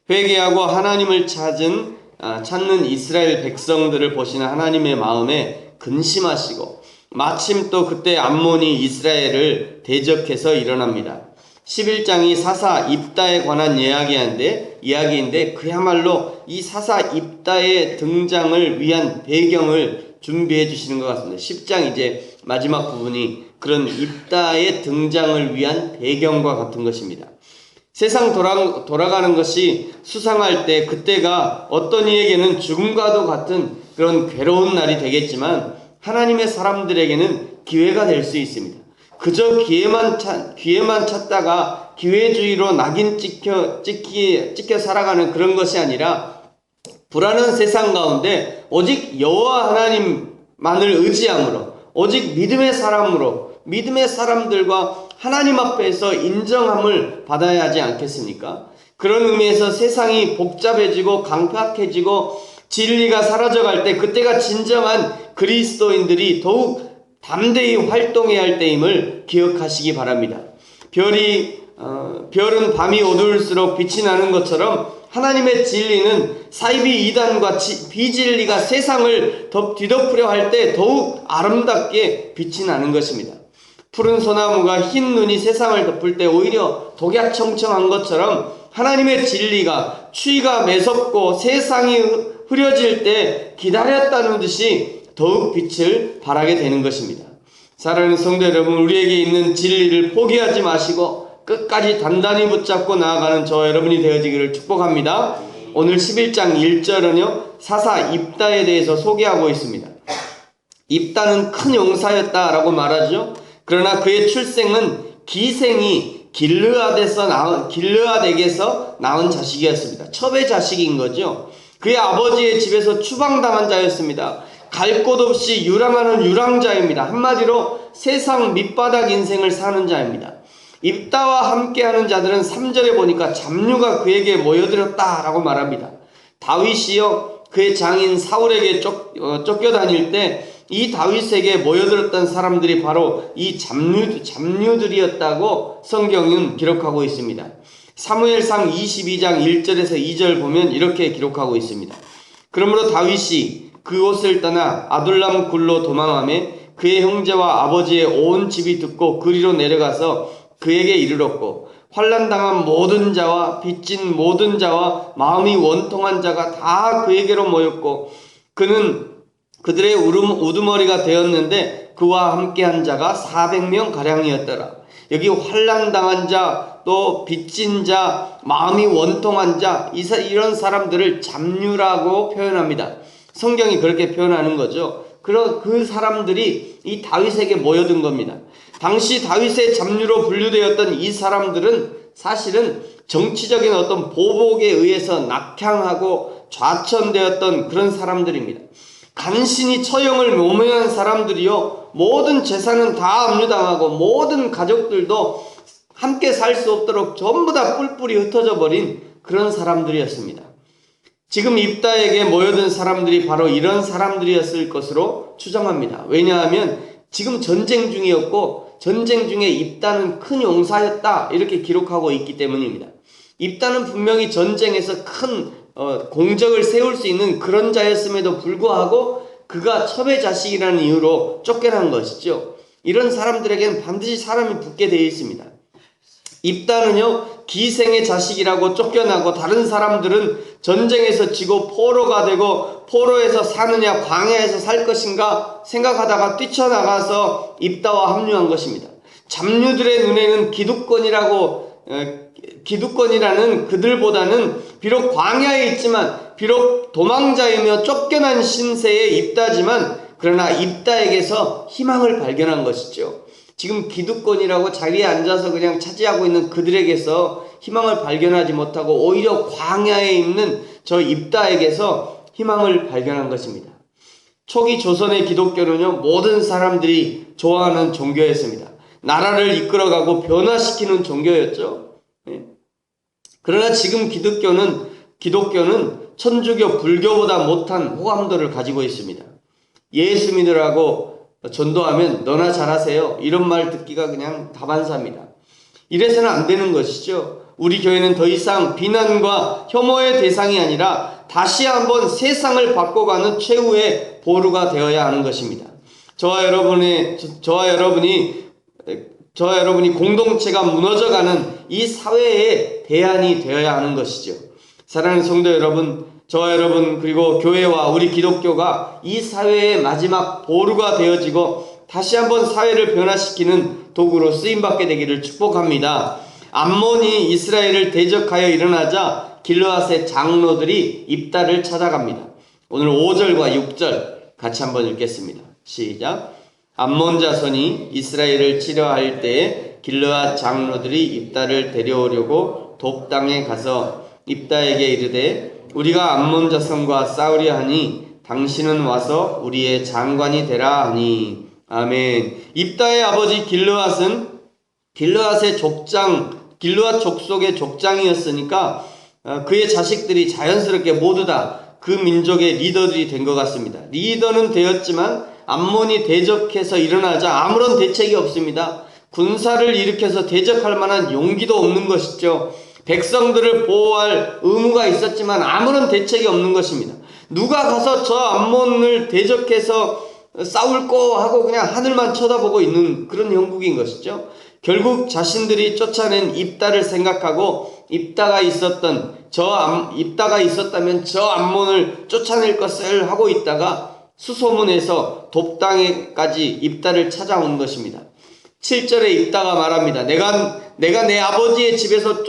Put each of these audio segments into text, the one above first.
회개하고 하나님을 찾는 이스라엘 백성들을 보시는 하나님의 마음에 근심하시고 마침 또 그때 암몬이 이스라엘을 대적해서 일어납니다. 11장이 사사 입다에 관한 이야기인데 그야말로 이 사사 입다의 등장을 위한 배경을 준비해 주시는 것 같습니다. 10장 이제 마지막 부분이 그런 입다의 등장을 위한 배경과 같은 것입니다. 세상 돌아가는 것이 수상할 때 그때가 어떤 이에게는 죽음과도 같은 그런 괴로운 날이 되겠지만 하나님의 사람들에게는 기회가 될 수 있습니다. 그저 기회만 찾다가 기회주의로 낙인 찍혀 살아가는 그런 것이 아니라 불안한 세상 가운데 오직 여호와 하나님만을 의지함으로 오직 믿음의 사람들과 하나님 앞에서 인정함을 받아야 하지 않겠습니까? 그런 의미에서 세상이 복잡해지고 강팍해지고 진리가 사라져갈 때 그때가 진정한 그리스도인들이 더욱 담대히 활동해야 할 때임을 기억하시기 바랍니다. 별은 밤이 어두울수록 빛이 나는 것처럼 하나님의 진리는 사이비 이단과 비진리가 세상을 뒤덮으려 할 때 더욱 아름답게 빛이 나는 것입니다. 푸른 소나무가 흰 눈이 세상을 덮을 때 오히려 독야청청한 것처럼 하나님의 진리가 추위가 매섭고 세상이 흐려질 때 기다렸다는 듯이 더욱 빛을 발하게 되는 것입니다. 사랑하는 성도 여러분, 우리에게 있는 진리를 포기하지 마시고 끝까지 단단히 붙잡고 나아가는 저와 여러분이 되어지기를 축복합니다. 오늘 11장 1절은요 사사 입다에 대해서 소개하고 있습니다. 입다는 큰 용사였다라고 말하죠. 그러나 그의 출생은 기생이 길르앗에게서 낳은 자식이었습니다. 첩의 자식인 거죠. 그의 아버지의 집에서 추방당한 자였습니다. 갈 곳 없이 유랑하는 유랑자입니다. 한마디로 세상 밑바닥 인생을 사는 자입니다. 입다와 함께하는 자들은 3절에 보니까 잡류가 그에게 모여들었다라고 말합니다. 다윗이요 그의 장인 사울에게 쫓겨다닐 때 이 다윗에게 모여들었던 사람들이 바로 이 잡류들이었다고 성경은 기록하고 있습니다. 사무엘상 22장 1절에서 2절 보면 이렇게 기록하고 있습니다. 그러므로 다윗이 그곳을 떠나 아둘람 굴로 도망하매 그의 형제와 아버지의 온 집이 듣고 그리로 내려가서 그에게 이르렀고 환난당한 모든 자와 빚진 모든 자와 마음이 원통한 자가 다 그에게로 모였고 그는 그들의 우두머리가 되었는데 그와 함께한 자가 400명 가량이었더라. 여기 환난당한 자, 또 빚진 자, 마음이 원통한 자, 이런 사람들을 잡류라고 표현합니다. 성경이 그렇게 표현하는 거죠. 그 사람들이 이 다윗에게 모여든 겁니다. 당시 다윗의 잡류로 분류되었던 이 사람들은 사실은 정치적인 어떤 보복에 의해서 낙향하고 좌천되었던 그런 사람들입니다. 간신히 처형을 모면한 사람들이요 모든 재산은 다 압류당하고 모든 가족들도 함께 살 수 없도록 전부 다 뿔뿔이 흩어져 버린 그런 사람들이었습니다. 지금 입다에게 모여든 사람들이 바로 이런 사람들이었을 것으로 추정합니다. 왜냐하면 지금 전쟁 중이었고 전쟁 중에 입다는 큰 용사였다 이렇게 기록하고 있기 때문입니다. 입다는 분명히 전쟁에서 큰 공적을 세울 수 있는 그런 자였음에도 불구하고 그가 첩의 자식이라는 이유로 쫓겨난 것이죠. 이런 사람들에게는 반드시 사람이 붙게 되어 있습니다. 입다는요 기생의 자식이라고 쫓겨나고 다른 사람들은 전쟁에서 지고 포로가 되고 포로에서 사느냐 광야에서 살 것인가 생각하다가 뛰쳐나가서 입다와 합류한 것입니다. 잡류들의 눈에는 기득권이라는 그들보다는 비록 광야에 있지만 비록 도망자이며 쫓겨난 신세의 입다지만 그러나 입다에게서 희망을 발견한 것이죠. 지금 기득권이라고 자리에 앉아서 그냥 차지하고 있는 그들에게서 희망을 발견하지 못하고 오히려 광야에 있는 저 입다에게서 희망을 발견한 것입니다. 초기 조선의 기독교는요 모든 사람들이 좋아하는 종교였습니다. 나라를 이끌어가고 변화시키는 종교였죠. 그러나 지금 기독교는 천주교, 불교보다 못한 호감도를 가지고 있습니다. 예수 믿으라고 전도하면 너나 잘하세요 이런 말 듣기가 그냥 다반사입니다. 이래서는 안 되는 것이죠. 우리 교회는 더 이상 비난과 혐오의 대상이 아니라 다시 한번 세상을 바꿔가는 최후의 보루가 되어야 하는 것입니다. 저와 여러분이 공동체가 무너져가는 이 사회의 대안이 되어야 하는 것이죠. 사랑하는 성도 여러분, 저와 여러분 그리고 교회와 우리 기독교가 이 사회의 마지막 보루가 되어지고 다시 한번 사회를 변화시키는 도구로 쓰임받게 되기를 축복합니다. 암몬이 이스라엘을 대적하여 일어나자 길르앗의 장로들이 입다를 찾아갑니다. 오늘 5절과 6절 같이 한번 읽겠습니다. 시작. 암몬 자손이 이스라엘을 치려할 때에 길르앗 장로들이 입다를 데려오려고 돕당에 가서 입다에게 이르되 우리가 암몬 자손과 싸우려 하니 당신은 와서 우리의 장관이 되라 하니. 아멘. 입다의 아버지 길르앗은 길르앗의 길르앗 족속의 족장이었으니까 그의 자식들이 자연스럽게 모두 다 그 민족의 리더들이 된 것 같습니다. 리더는 되었지만 암몬이 대적해서 일어나자 아무런 대책이 없습니다. 군사를 일으켜서 대적할 만한 용기도 없는 것이죠. 백성들을 보호할 의무가 있었지만 아무런 대책이 없는 것입니다. 누가 가서 저 암몬을 대적해서 싸울꼬 하고 그냥 하늘만 쳐다보고 있는 그런 형국인 것이죠. 결국 자신들이 쫓아낸 입다를 생각하고 입다가 있었다면 저 암몬을 쫓아낼 것을 하고 있다가 수소문해서 돕당에까지 입다를 찾아온 것입니다. 7절에 입다가 말합니다. 내가 내 아버지의 집에서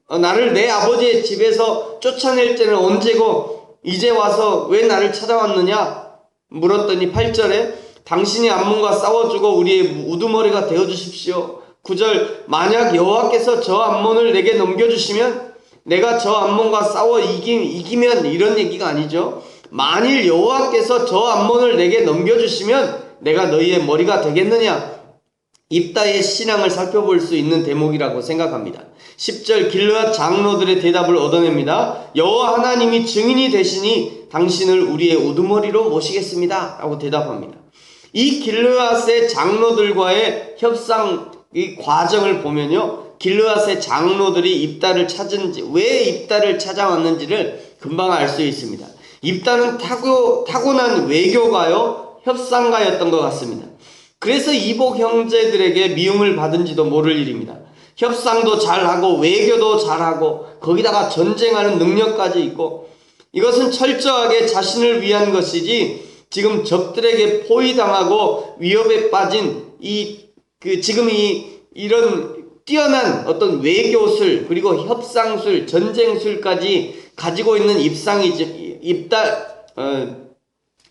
나를 내 아버지의 집에서 쫓아낼 때는 언제고 이제 와서 왜 나를 찾아왔느냐 물었더니 8절에 당신이 암몬과 싸워주고 우리의 우두머리가 되어주십시오. 9절 만약 여호와께서 저 암몬을 내게 넘겨주시면 내가 저 암몬과 싸워 이기면 이런 얘기가 아니죠. 만일 여호와께서 저 암몬을 내게 넘겨주시면 내가 너희의 머리가 되겠느냐. 입다의 신앙을 살펴볼 수 있는 대목이라고 생각합니다. 10절 길르앗 장로들의 대답을 얻어냅니다. 여호와 하나님이 증인이 되시니 당신을 우리의 우두머리로 모시겠습니다 라고 대답합니다. 이 길르앗의 장로들과의 협상 이 과정을 보면요, 길르앗의 장로들이 입다를 왜 입다를 찾아왔는지를 금방 알 수 있습니다. 입다는 타고난 외교가요 협상가였던 것 같습니다. 그래서 이복 형제들에게 미움을 받은지도 모를 일입니다. 협상도 잘하고 외교도 잘하고 거기다가 전쟁하는 능력까지 있고, 이것은 철저하게 자신을 위한 것이지 지금 적들에게 포위당하고 위협에 빠진 이런 뛰어난 어떤 외교술 그리고 협상술 전쟁술까지 가지고 있는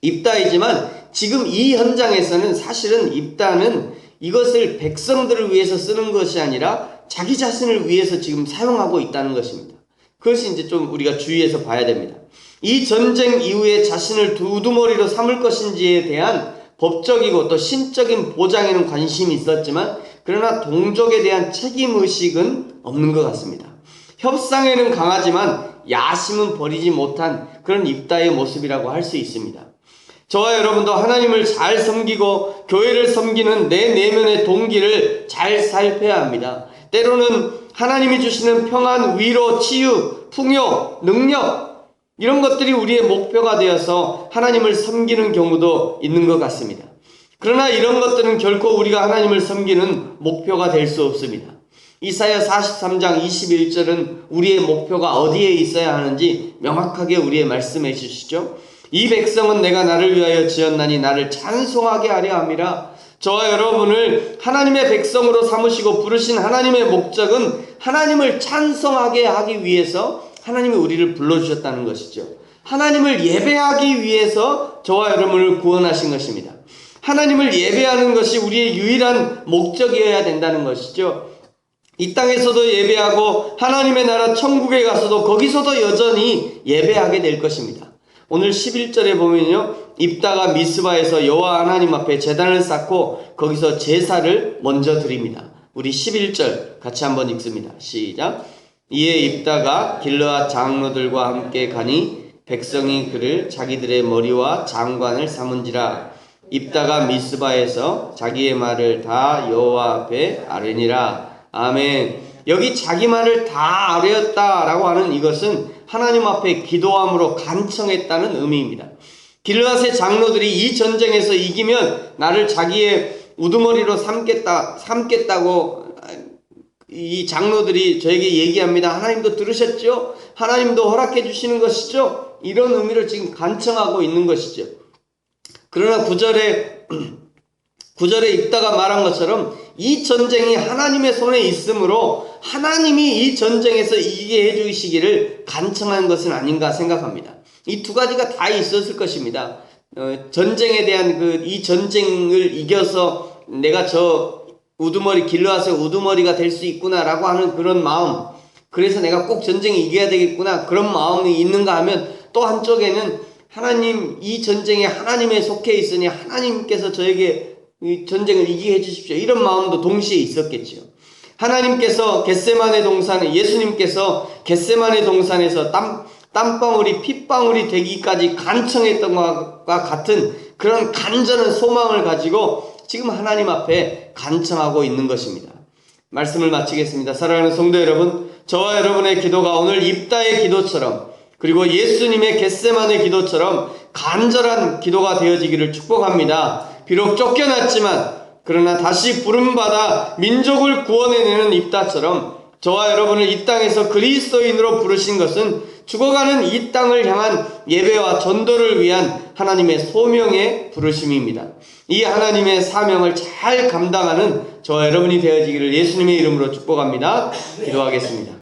입다이지만 지금 이 현장에서는 사실은 입다는 이것을 백성들을 위해서 쓰는 것이 아니라 자기 자신을 위해서 지금 사용하고 있다는 것입니다. 그것이 이제 좀 우리가 주의해서 봐야 됩니다. 이 전쟁 이후에 자신을 우두머리로 삼을 것인지에 대한 법적이고 또 신적인 보장에는 관심이 있었지만 그러나 동족에 대한 책임의식은 없는 것 같습니다. 협상에는 강하지만 야심은 버리지 못한 그런 입다의 모습이라고 할 수 있습니다. 저와 여러분도 하나님을 잘 섬기고 교회를 섬기는 내 내면의 동기를 잘 살펴야 합니다. 때로는 하나님이 주시는 평안, 위로, 치유, 풍요, 능력 이런 것들이 우리의 목표가 되어서 하나님을 섬기는 경우도 있는 것 같습니다. 그러나 이런 것들은 결코 우리가 하나님을 섬기는 목표가 될 수 없습니다. 이사야 43장 21절은 우리의 목표가 어디에 있어야 하는지 명확하게 우리의 말씀해 주시죠. 이 백성은 내가 나를 위하여 지었나니 나를 찬송하게 하려 함이라. 저와 여러분을 하나님의 백성으로 삼으시고 부르신 하나님의 목적은 하나님을 찬송하게 하기 위해서 하나님이 우리를 불러주셨다는 것이죠. 하나님을 예배하기 위해서 저와 여러분을 구원하신 것입니다. 하나님을 예배하는 것이 우리의 유일한 목적이어야 된다는 것이죠. 이 땅에서도 예배하고 하나님의 나라 천국에 가서도 거기서도 여전히 예배하게 될 것입니다. 오늘 11절에 보면요, 입다가 미스바에서 여호와 하나님 앞에 제단을 쌓고 거기서 제사를 먼저 드립니다. 우리 11절 같이 한번 읽습니다. 시작. 이에 입다가 길르앗 장로들과 함께 가니 백성이 그를 자기들의 머리와 장관을 삼은지라. 입다가 미스바에서 자기의 말을 다 여호와 앞에 아뢰니라. 아멘. 여기 자기 말을 다 아뢰었다라고 하는 이것은 하나님 앞에 기도함으로 간청했다는 의미입니다. 길르앗의 장로들이 이 전쟁에서 이기면 나를 자기의 우두머리로 삼겠다고 이 장로들이 저에게 얘기합니다. 하나님도 들으셨죠? 하나님도 허락해 주시는 것이죠? 이런 의미를 지금 간청하고 있는 것이죠. 그러나 9절에 읽다가 말한 것처럼 이 전쟁이 하나님의 손에 있으므로 하나님이 이 전쟁에서 이기게 해주시기를 간청한 것은 아닌가 생각합니다. 이 두 가지가 다 있었을 것입니다. 전쟁에 대한 이 전쟁을 이겨서 내가 저 우두머리 길르앗의 우두머리가 될 수 있구나라고 하는 그런 마음, 그래서 내가 꼭 전쟁에 이겨야 되겠구나 그런 마음이 있는가 하면 또 한쪽에는 하나님 이 전쟁에 하나님에 속해 있으니 하나님께서 저에게 이 전쟁을 이기게 해주십시오 이런 마음도 동시에 있었겠지요. 하나님께서 겟세마네 동산에 예수님께서 겟세마네 동산에서 땀방울이 핏방울이 되기까지 간청했던 것과 같은 그런 간절한 소망을 가지고 지금 하나님 앞에 간청하고 있는 것입니다. 말씀을 마치겠습니다. 사랑하는 성도 여러분, 저와 여러분의 기도가 오늘 입다의 기도처럼 그리고 예수님의 겟세마네 기도처럼 간절한 기도가 되어지기를 축복합니다. 비록 쫓겨났지만 그러나 다시 부름받아 민족을 구원해내는 입다처럼 저와 여러분을 이 땅에서 그리스도인으로 부르신 것은 죽어가는 이 땅을 향한 예배와 전도를 위한 하나님의 소명의 부르심입니다. 이 하나님의 사명을 잘 감당하는 저와 여러분이 되어지기를 예수님의 이름으로 축복합니다. 기도하겠습니다.